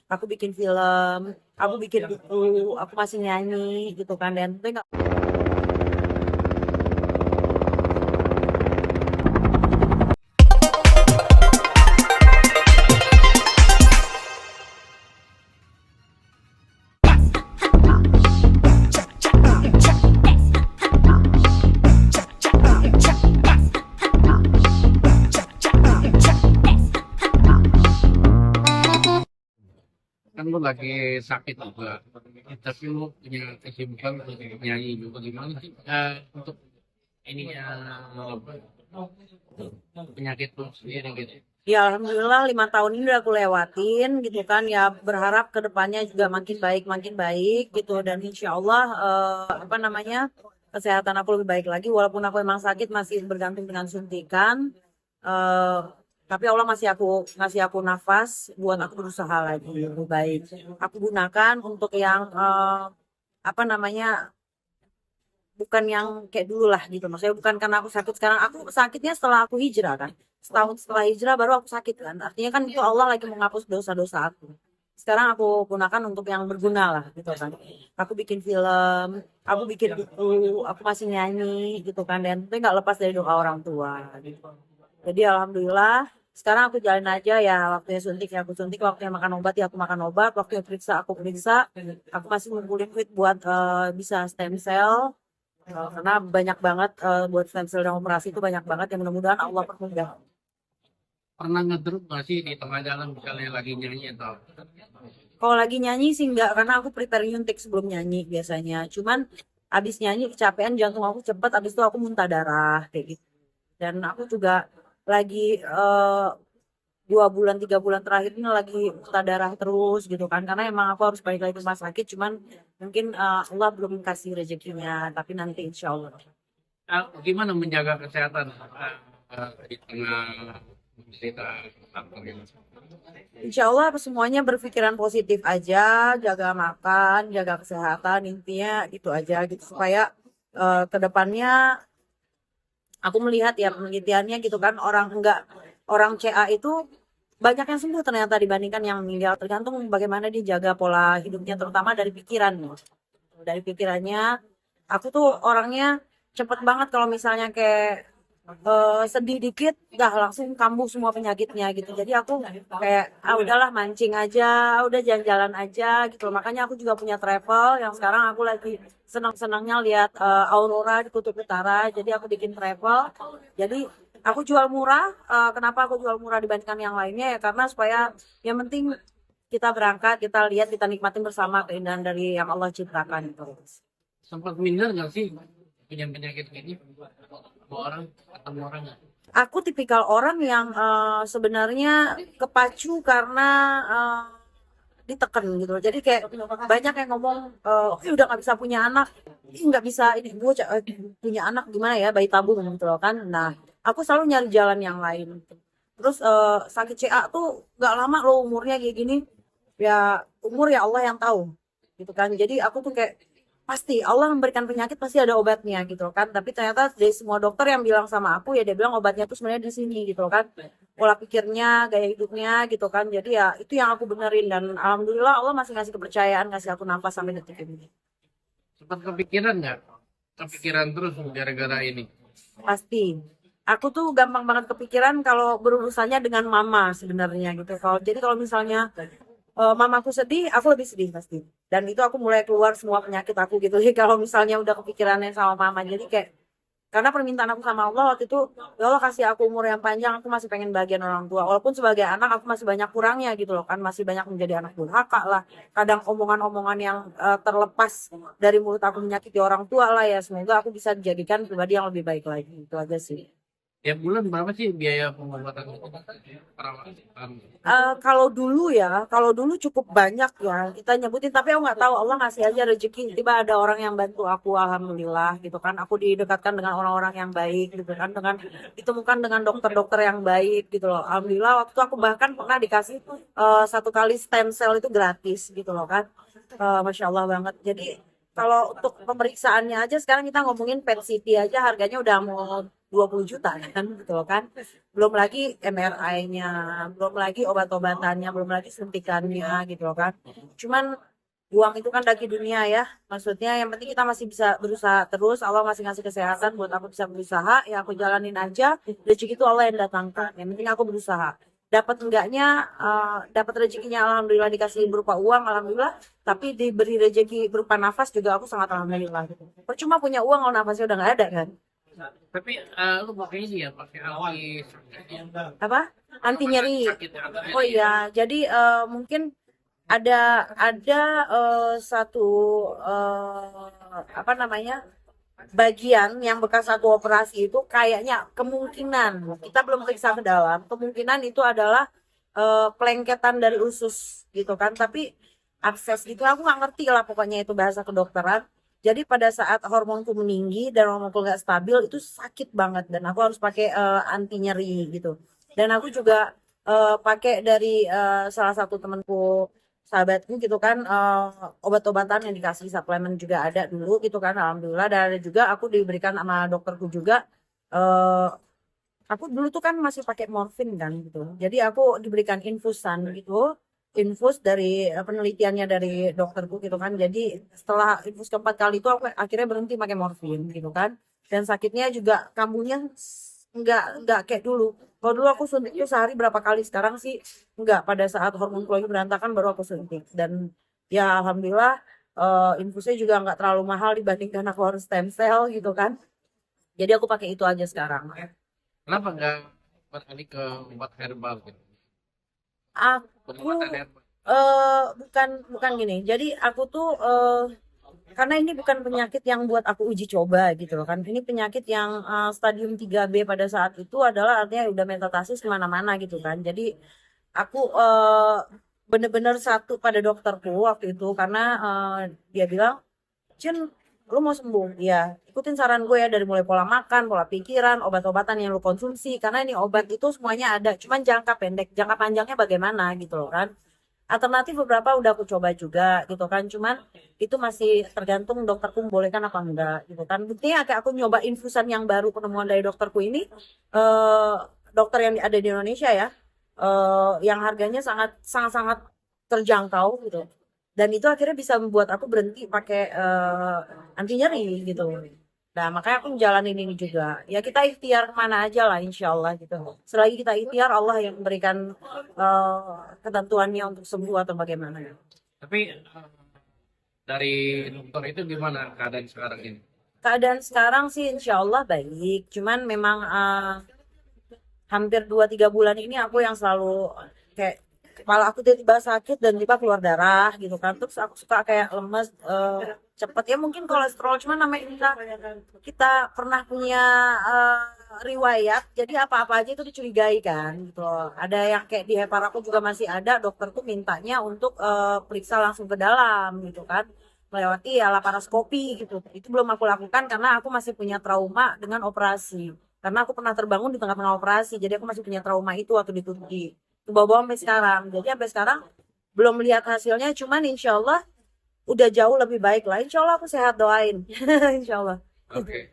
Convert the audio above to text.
aku bikin film, aku bikin buku, aku masih nyanyi gitu kan. Dan tentunya nggak Kan lu lagi sakit juga, tapi lu punya kesibukan untuk nyanyi juga. Gimana sih untuk ininya penyakit lu sendiri gitu? ya alhamdulillah 5 tahun ini udah aku lewatin gitu kan, ya berharap kedepannya juga makin baik gitu. Dan insya Allah apa namanya, kesehatan aku lebih baik lagi walaupun aku emang sakit masih bergantung dengan suntikan. eh tapi Allah ngasih aku nafas buat aku berusaha lagi lebih baik. Aku gunakan untuk yang apa namanya, bukan yang kayak dulu lah gitu. Maksudnya bukan karena aku sakit sekarang. Aku sakitnya setelah aku hijrah kan. Setahun setelah hijrah baru aku sakit kan. Artinya kan itu Allah lagi menghapus dosa-dosa aku. Sekarang aku gunakan untuk yang berguna lah gitu kan. Aku bikin film, aku bikin buku, aku masih nyanyi gitu kan. Dan itu nggak lepas dari doa orang tua gitu. Jadi alhamdulillah sekarang aku jalan aja, ya waktunya suntik ya aku suntik, waktunya makan obat ya aku makan obat, waktunya periksa aku periksa. Aku masih ngumpulin duit buat bisa stem cell. Karena banyak banget buat stem cell dan operasi itu banyak banget, yang mudah-mudahan Allah permudah. Pernah ngedrop nggak sih di tengah jalan misalnya lagi nyanyi atau Kalau lagi nyanyi sih enggak, karena aku prepare nyuntik sebelum nyanyi biasanya. Cuman abis nyanyi kecapean, jantung aku cepet, abis itu aku muntah darah kayak gitu. Dan aku juga lagi 2 bulan 3 bulan terakhir ini lagi muntah darah terus gitu kan, karena emang aku harus balik lagi ke rumah sakit. Cuman mungkin Allah belum kasih rezekinya, tapi nanti insya Allah. gimana menjaga kesehatan di tengah cerita apa gitu? Insya Allah semuanya berpikiran positif aja, jaga makan, jaga kesehatan, intinya itu aja gitu supaya ke depannya aku melihat ya penelitiannya gitu kan, orang CA itu banyak yang sembuh ternyata dibandingkan yang meninggal, tergantung bagaimana dia jaga pola hidupnya, terutama dari pikiran. Dari pikirannya, aku tuh orangnya cepet banget kalau misalnya kayak sedih dikit dah langsung kambuh semua penyakitnya gitu. Jadi aku kayak udahlah mancing aja, udah jalan-jalan aja gitu. Makanya aku juga punya travel yang sekarang aku lagi senang-senangnya lihat aurora di kutub utara. Jadi aku bikin travel. Jadi aku jual murah. Kenapa aku jual murah dibandingkan yang lainnya ya, karena supaya yang penting kita berangkat, kita lihat, kita nikmatin bersama keindahan dari yang Allah ciptakan itu. Sempat minder nggak sih punya penyakit ini sama orang ketemu orang nggak? Aku tipikal orang yang sebenarnya kepacu karena eh, diteken gitu loh. Jadi kayak banyak yang ngomong, oke udah nggak bisa punya anak, ih nggak bisa ini gue punya anak gimana ya, bayi tabung gitu loh kan. Nah, aku selalu nyari jalan yang lain. Terus sakit CA tuh nggak lama loh umurnya kayak gini. Ya umur ya Allah yang tahu gitu kan. Jadi aku tuh kayak pasti Allah memberikan penyakit pasti ada obatnya gitu loh kan. Tapi ternyata dari semua dokter yang bilang sama aku ya dia bilang obatnya tuh sebenarnya di sini gitu loh kan. Pola pikirnya, gaya hidupnya gitu kan. Jadi ya itu yang aku benerin, dan alhamdulillah Allah masih ngasih kepercayaan, ngasih aku nafas sampai detik ini. Sempat kepikiran nggak? Kepikiran terus gara-gara ini. Pasti. Aku tuh gampang banget kepikiran kalau berurusannya dengan mama sebenarnya gitu. Kalau misalnya mamaku sedih, aku lebih sedih pasti. Dan itu aku mulai keluar semua penyakit aku gitu. Jadi kalau misalnya udah kepikirannya sama mama, jadi kayak karena permintaan aku sama Allah waktu itu, ya Allah kasih aku umur yang panjang, aku masih pengen bagian orang tua. Walaupun sebagai anak aku masih banyak kurangnya gitu loh kan, masih banyak menjadi anak durhaka lah. Kadang omongan-omongan yang terlepas dari mulut aku menyakiti orang tua lah ya. Semoga aku bisa dijadikan pribadi yang lebih baik lagi. Itu aja sih. Tiap bulan berapa sih biaya pengobatan itu? Perawatan. Kalau dulu cukup banyak ya kita nyebutin, tapi aku nggak tahu, Allah ngasih aja rezeki, tiba ada orang yang bantu aku, alhamdulillah gitu kan. Aku didekatkan dengan orang-orang yang baik gitu kan, dengan ditemukan dengan dokter-dokter yang baik gitu loh. Alhamdulillah waktu itu aku bahkan pernah dikasih 1 kali stem cell itu gratis gitu loh kan. Masya Allah banget. Jadi kalau untuk pemeriksaannya aja sekarang kita ngomongin PET CT aja harganya udah mau 20 juta kan gitu loh kan. Belum lagi MRI-nya, belum lagi obat-obatannya, belum lagi suntikannya gitu loh kan. Cuman uang itu kan daging dunia ya. Maksudnya yang penting kita masih bisa berusaha terus. Allah masih ngasih kesehatan buat aku bisa berusaha. Ya aku jalanin aja. Rezeki itu Allah yang datangkan. Yang penting aku berusaha. Dapat enggaknya, dapat rezekinya alhamdulillah dikasih berupa uang, alhamdulillah. Tapi diberi rezeki berupa nafas juga aku sangat alhamdulillah gitu. Percuma punya uang kalau nafasnya udah nggak ada kan. Tapi lu pakai ini ya, pakai anti Apa? Anti nyeri. sakit ya, anti Oh nyeri ya. iya, jadi mungkin ada satu apa namanya bagian yang bekas aku operasi itu kayaknya kemungkinan kita belum periksa ke dalam kemungkinan itu adalah pelengketan dari usus gitu kan tapi akses gitu aku nggak ngerti lah pokoknya itu bahasa kedokteran jadi pada saat hormonku meninggi dan hormonku nggak stabil itu sakit banget dan aku harus pakai anti nyeri gitu dan aku juga pakai dari salah satu temanku sahabatku gitu kan obat-obatan yang dikasih suplemen juga ada dulu gitu kan alhamdulillah dan ada juga aku diberikan sama dokterku juga eh aku dulu tuh kan masih pakai morfin kan gitu jadi aku diberikan infusan gitu infus dari penelitiannya dari dokterku gitu kan jadi setelah infus keempat kali itu aku akhirnya berhenti pakai morfin gitu kan dan sakitnya juga kambuhnya nggak kayak dulu kalau dulu aku suntik itu sehari berapa kali sekarang sih enggak pada saat hormonku lagi berantakan baru aku suntik dan ya alhamdulillah infusnya juga nggak terlalu mahal dibandingkan aku harus stem cell gitu kan jadi aku pakai itu aja sekarang Kenapa nggak beralih ke obat herbal gitu? aku Pengobatan herbal. bukan bukan gini jadi aku tuh karena ini bukan penyakit yang buat aku uji coba gitu loh kan ini penyakit yang stadium 3B pada saat itu adalah artinya udah metastasis kemana-mana gitu kan jadi aku bener-bener satu pada dokterku waktu itu karena dia bilang Cun lu mau sembuh ya ikutin saran gue ya dari mulai pola makan pola pikiran obat-obatan yang lu konsumsi karena ini obat itu semuanya ada cuman jangka pendek jangka panjangnya bagaimana gitu loh kan alternatif beberapa udah aku coba juga gitu kan cuman itu masih tergantung dokterku membolehkan apa enggak gitu kan buktinya kayak aku nyoba infusan yang baru penemuan dari dokterku ini eh dokter yang ada di Indonesia ya yang harganya sangat sangat sangat terjangkau gitu dan itu akhirnya bisa membuat aku berhenti pakai anti nyeri gitu nah makanya aku menjalani ini juga ya kita ikhtiar kemana aja lah insya Allah gitu selagi kita ikhtiar Allah yang memberikan ketentuannya untuk sembuh atau bagaimana Tapi dari dokter itu gimana keadaan sekarang ini? keadaan sekarang sih insya Allah baik cuman memang hampir 2-3 bulan ini aku yang selalu kayak kepala aku tiba-tiba sakit dan tiba keluar darah gitu kan terus aku suka kayak lemes cepet ya mungkin kolesterol cuman namanya kita pernah punya eh, riwayat jadi apa-apa aja itu dicurigai kan gitu loh ada yang kayak di hepar aku juga masih ada dokter tuh mintanya untuk periksa langsung ke dalam gitu kan melewati ya laparoskopi gitu itu belum aku lakukan karena aku masih punya trauma dengan operasi karena aku pernah terbangun di tengah-tengah operasi jadi aku masih punya trauma itu waktu di Turki itu bawa sampai sekarang jadi sampai sekarang belum lihat hasilnya cuman insya Allah udah jauh lebih baik lah insya Allah aku sehat doain insya Allah Oke.